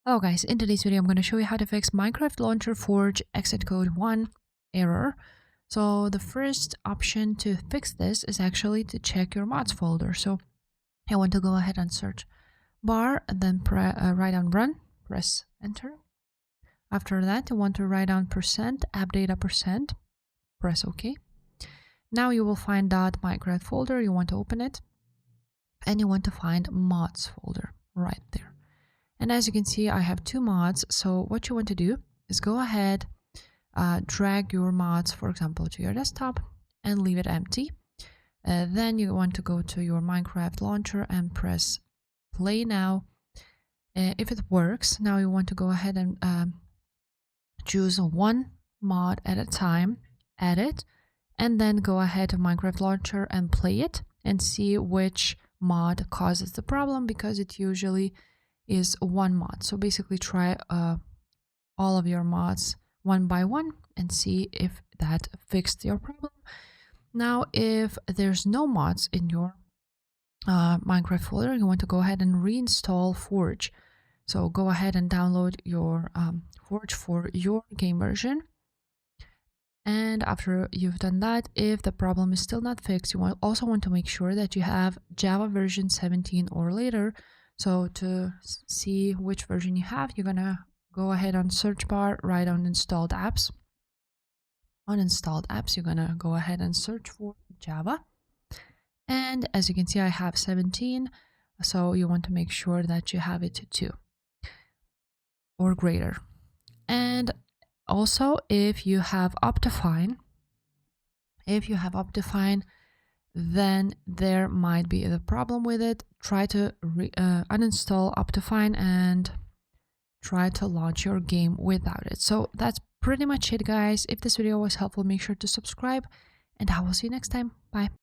Hello guys, in today's video I'm going to show you how to fix Minecraft Launcher Forge exit code 1 error. So the first option to fix this is actually to check your mods folder. So I want to go ahead and search bar and then write down run, press enter. After that you want to write down %appdata%, press OK. Now you will find that Minecraft folder, you want to open it and you want to find mods folder right there. And as you can see, I have two mods. So what you want to do is go ahead, drag your mods, for example, to your desktop and leave it empty. Then you want to go to your Minecraft launcher and press play now. If it works, now you want to go ahead and choose one mod at a time, add it, and then go ahead to Minecraft launcher and play it and see which mod causes the problem, because it usually is one mod. So basically try all of your mods one by one and see if that fixed your problem. Now if there's no mods in your Minecraft folder, you want to go ahead and reinstall Forge. So go ahead and download your Forge for your game version. And after you've done that, if the problem is still not fixed, you also want to make sure that you have Java version 17 or later. So to see which version you have, you're gonna go ahead on search bar, write on installed apps. On installed apps, you're gonna go ahead and search for Java. And as you can see, I have 17. So you want to make sure that you have it too or greater. And also if you have Optifine, then there might be a problem with it. Try to uninstall Optifine and try to launch your game without it. So that's pretty much it, guys. If this video was helpful, make sure to subscribe and I will see you next time. Bye.